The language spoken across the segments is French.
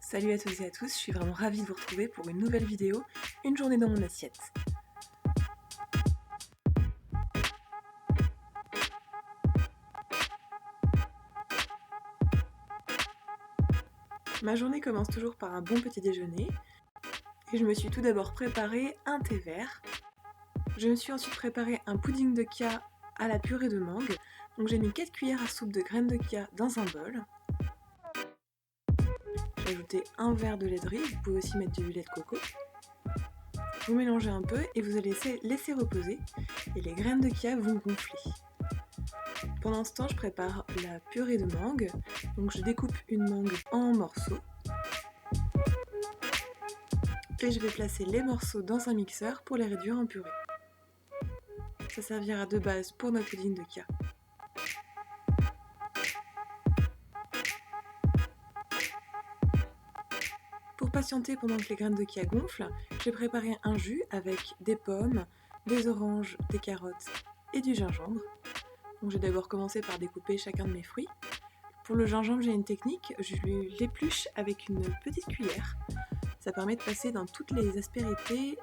Salut à toutes et à tous, je suis vraiment ravie de vous retrouver pour une nouvelle vidéo, une journée dans mon assiette. Ma journée commence toujours par un bon petit déjeuner, et je me suis tout d'abord préparé un thé vert. Je me suis ensuite préparé un pudding de kia à la purée de mangue, donc j'ai mis 4 cuillères à soupe de graines de kia dans un bol. J'ai ajouté un verre de lait de riz, vous pouvez aussi mettre du lait de coco. Vous mélangez un peu et vous allez laisser reposer, et les graines de kia vont gonfler. Pendant ce temps, je prépare la purée de mangue, donc je découpe une mangue en morceaux. Et je vais placer les morceaux dans un mixeur pour les réduire en purée. Ça servira de base pour notre pudding de kia. Pour patienter pendant que les graines de kia gonflent, j'ai préparé un jus avec des pommes, des oranges, des carottes et du gingembre. Donc j'ai d'abord commencé par découper chacun de mes fruits. Pour le gingembre, j'ai une technique, je l'épluche avec une petite cuillère. Ça permet de passer dans toutes les aspérités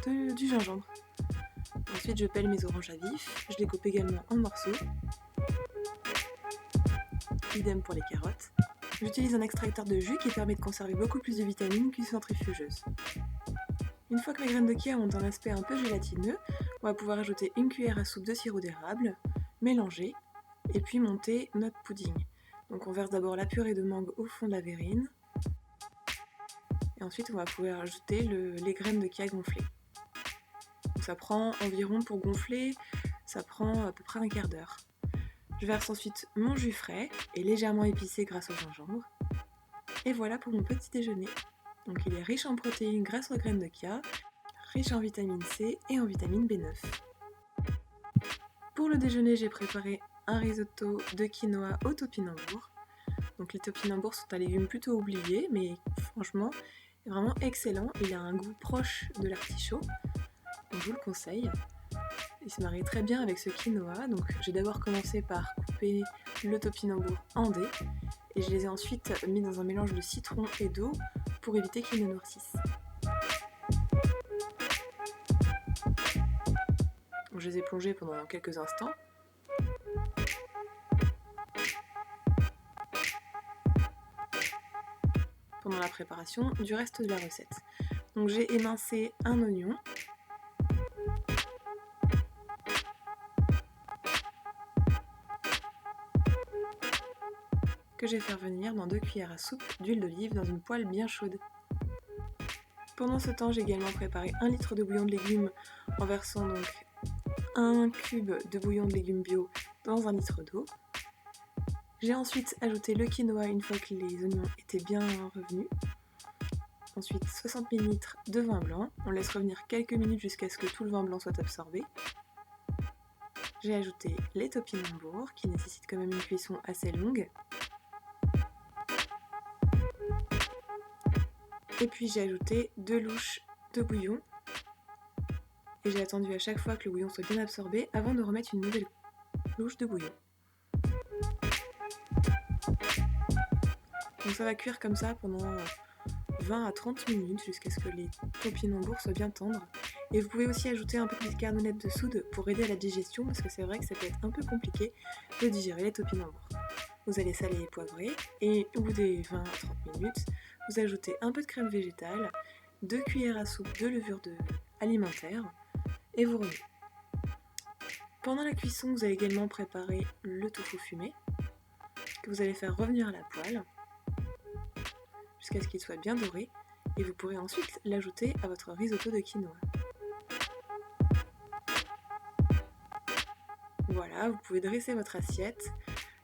du gingembre. Ensuite, je pèle mes oranges à vif, je les coupe également en morceaux. Idem pour les carottes. J'utilise un extracteur de jus qui permet de conserver beaucoup plus de vitamines qu'une centrifugeuse. Une fois que mes graines de kia ont un aspect un peu gélatineux, on va pouvoir ajouter une cuillère à soupe de sirop d'érable, mélanger, et puis monter notre pudding. Donc on verse d'abord la purée de mangue au fond de la verrine, et ensuite on va pouvoir ajouter les graines de kia gonflées. Donc ça prend environ, pour gonfler, ça prend à peu près un quart d'heure. Je verse ensuite mon jus frais et légèrement épicé grâce au gingembre. Et voilà pour mon petit déjeuner. Donc il est riche en protéines grâce aux graines de kia, riche en vitamine C et en vitamine B9. Pour le déjeuner, j'ai préparé un risotto de quinoa au topinambour. Donc les topinambours sont un légume plutôt oublié, mais franchement, vraiment excellent. Il a un goût proche de l'artichaut, donc je vous le conseille. Il se marie très bien avec ce quinoa, donc j'ai d'abord commencé par couper le topinambour en dés et je les ai ensuite mis dans un mélange de citron et d'eau pour éviter qu'ils ne noircissent. Donc je les ai plongés pendant quelques instants. Pendant la préparation du reste de la recette. Donc j'ai émincé un oignon. Que je vais faire venir dans 2 cuillères à soupe d'huile d'olive dans une poêle bien chaude. Pendant ce temps, j'ai également préparé 1 litre de bouillon de légumes en versant donc 1 cube de bouillon de légumes bio dans 1 litre d'eau. J'ai ensuite ajouté le quinoa une fois que les oignons étaient bien revenus. Ensuite 60 ml de vin blanc, on laisse revenir quelques minutes jusqu'à ce que tout le vin blanc soit absorbé. J'ai ajouté les topinambours qui nécessitent quand même une cuisson assez longue. Et puis j'ai ajouté 2 louches de bouillon. Et j'ai attendu à chaque fois que le bouillon soit bien absorbé avant de remettre une nouvelle louche de bouillon. Donc ça va cuire comme ça pendant 20 à 30 minutes jusqu'à ce que les topinambours soient bien tendres. Et vous pouvez aussi ajouter un peu de bicarbonate de soude pour aider à la digestion parce que c'est vrai que ça peut être un peu compliqué de digérer les topinambours. Vous allez saler et poivrer et au bout des 20 à 30 minutes, vous ajoutez un peu de crème végétale, 2 cuillères à soupe de levure alimentaire et vous remuez. Pendant la cuisson, vous allez également préparer le tofu fumé que vous allez faire revenir à la poêle jusqu'à ce qu'il soit bien doré et vous pourrez ensuite l'ajouter à votre risotto de quinoa. Voilà, vous pouvez dresser votre assiette,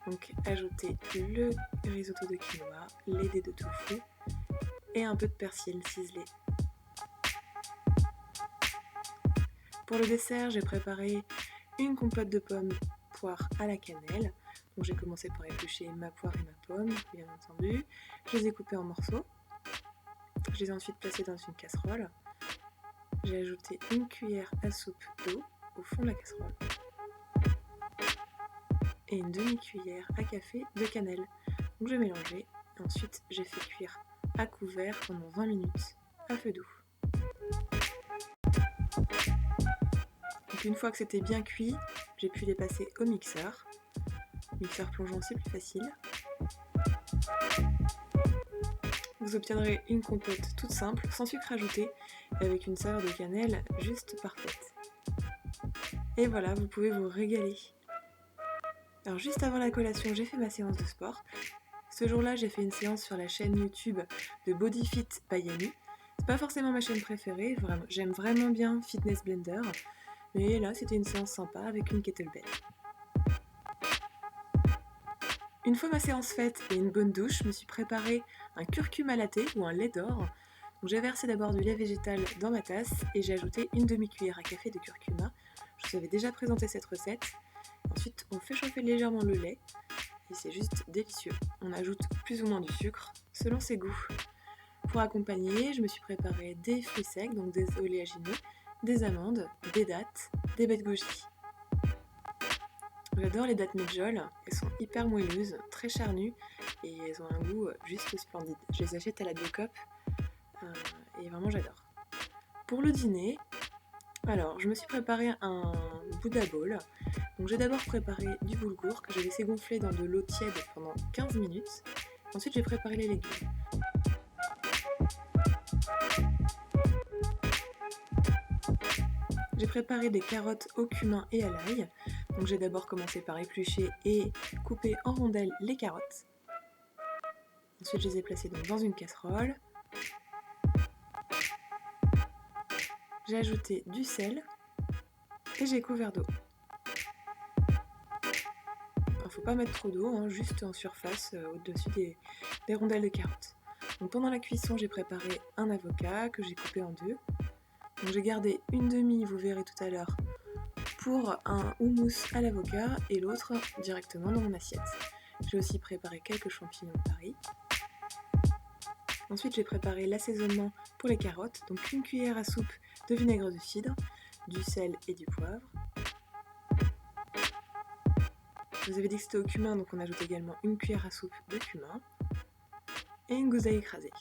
donc ajouter le risotto de quinoa, les dés de tofu et un peu de persil ciselé. Pour le dessert, j'ai préparé une compote de pommes poire à la cannelle. Donc j'ai commencé par éplucher ma poire et ma pomme, bien entendu. Je les ai coupées en morceaux. Je les ai ensuite placées dans une casserole. J'ai ajouté une cuillère à soupe d'eau au fond de la casserole. Et une demi-cuillère à café de cannelle. Donc j'ai mélangé. Ensuite j'ai fait cuire à couvert pendant 20 minutes à feu doux. Donc une fois que c'était bien cuit, j'ai pu les passer au mixeur. Mixeur plongeant, c'est plus facile. Vous obtiendrez une compote toute simple, sans sucre ajouté, et avec une saveur de cannelle juste parfaite. Et voilà, vous pouvez vous régaler. Alors juste avant la collation, j'ai fait ma séance de sport. Ce jour-là, j'ai fait une séance sur la chaîne YouTube de BodyFit by Yanni. C'est pas forcément ma chaîne préférée, j'aime vraiment bien Fitness Blender, mais là c'était une séance sympa avec une kettlebell. Une fois ma séance faite et une bonne douche, je me suis préparé un curcuma latte ou un lait d'or. Donc j'ai versé d'abord du lait végétal dans ma tasse et j'ai ajouté une demi-cuillère à café de curcuma. Je vous avais déjà présenté cette recette. Ensuite, on fait chauffer légèrement le lait et c'est juste délicieux. On ajoute plus ou moins du sucre selon ses goûts. Pour accompagner, je me suis préparé des fruits secs, donc des oléagineux, des amandes, des dattes, des baies de goji. J'adore les dattes medjool, elles sont hyper moelleuses, très charnues et elles ont un goût juste splendide. Je les achète à la Biocop et vraiment j'adore. Pour le dîner, alors je me suis préparé un Buddha bowl. Donc j'ai d'abord préparé du boulgour que j'ai laissé gonfler dans de l'eau tiède pendant 15 minutes. Ensuite j'ai préparé les légumes. J'ai préparé des carottes au cumin et à l'ail. Donc j'ai d'abord commencé par éplucher et couper en rondelles les carottes. Ensuite je les ai placées donc dans une casserole. J'ai ajouté du sel et j'ai couvert d'eau. Il ne faut pas mettre trop d'eau, juste en surface au-dessus des rondelles de carottes. Donc pendant la cuisson j'ai préparé un avocat que j'ai coupé en deux. Donc j'ai gardé une demi, vous verrez tout à l'heure, pour un houmous à l'avocat et l'autre directement dans mon assiette. J'ai aussi préparé quelques champignons de Paris. Ensuite j'ai préparé l'assaisonnement pour les carottes, donc une cuillère à soupe de vinaigre de cidre, du sel et du poivre. Je vous avais dit que c'était au cumin, donc on ajoute également une cuillère à soupe de cumin et une gousse d'ail écrasée.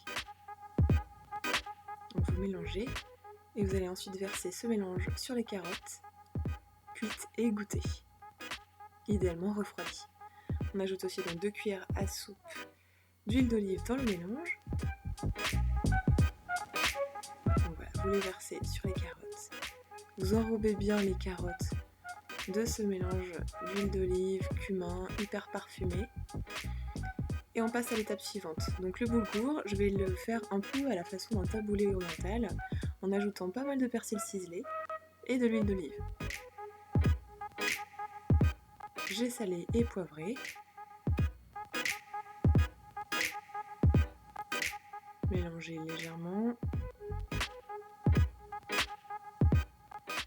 Donc vous mélangez et vous allez ensuite verser ce mélange sur les carottes, cuites et égouttées, idéalement refroidies. On ajoute aussi donc 2 cuillères à soupe d'huile d'olive dans le mélange. Donc voilà, vous les versez sur les carottes. Vous enrobez bien les carottes de ce mélange d'huile d'olive, cumin, hyper parfumé. Et on passe à l'étape suivante. Donc le boulgour, je vais le faire un peu à la façon d'un taboulé oriental, en ajoutant pas mal de persil ciselé et de l'huile d'olive. J'ai salé et poivré. Mélangez légèrement.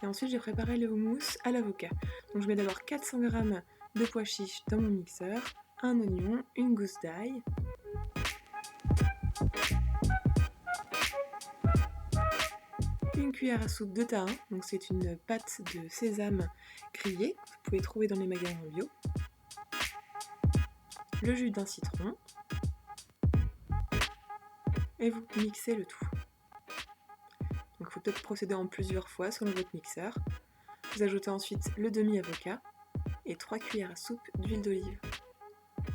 Et ensuite j'ai préparé le houmous à l'avocat. Donc je mets d'abord 400 g de pois chiches dans mon mixeur, un oignon, une gousse d'ail. Une cuillère à soupe de tahin, donc c'est une pâte de sésame grillée que vous pouvez trouver dans les magasins bio. Le jus d'un citron. Et vous mixez le tout. Donc il faut peut-être procéder en plusieurs fois selon votre mixeur. Vous ajoutez ensuite le demi-avocat et 3 cuillères à soupe d'huile d'olive.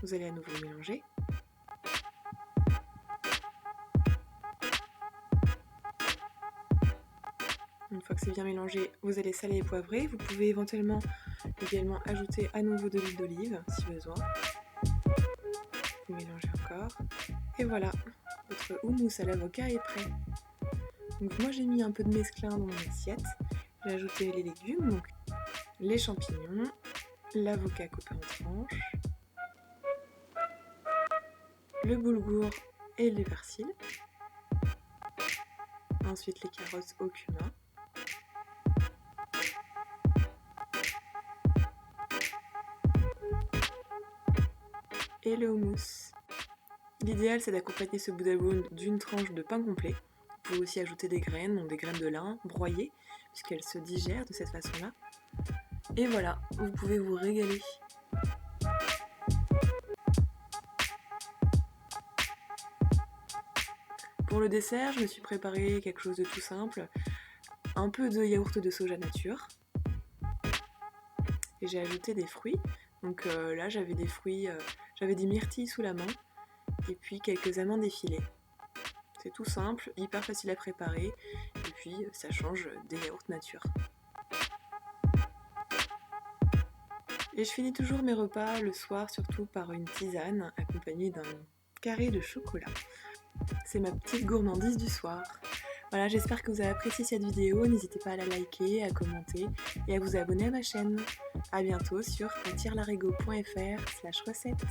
Vous allez à nouveau mélanger. Une fois que c'est bien mélangé, vous allez saler et poivrer. Vous pouvez éventuellement également ajouter à nouveau de l'huile d'olive si besoin. Vous mélangez encore. Et voilà, votre houmous à l'avocat est prêt. Donc moi j'ai mis un peu de mesclun dans mon assiette. J'ai ajouté les légumes, donc les champignons, l'avocat coupé en tranches, le boulgour et le persil. Ensuite les carottes au cumin. Et le houmous. L'idéal c'est d'accompagner ce Buddha bowl d'une tranche de pain complet. Vous pouvez aussi ajouter des graines, donc des graines de lin broyées, puisqu'elles se digèrent de cette façon-là. Et voilà, vous pouvez vous régaler. Pour le dessert, je me suis préparé quelque chose de tout simple, un peu de yaourt de soja nature, et j'ai ajouté des fruits. Donc là j'avais des fruits, j'avais des myrtilles sous la main, et puis quelques amandes effilées. C'est tout simple, hyper facile à préparer, et puis ça change des yaourts nature. Et je finis toujours mes repas le soir surtout par une tisane accompagnée d'un carré de chocolat. C'est ma petite gourmandise du soir. Voilà, j'espère que vous avez apprécié cette vidéo, n'hésitez pas à la liker, à commenter et à vous abonner à ma chaîne. A bientôt sur atirelarigot.fr/recette.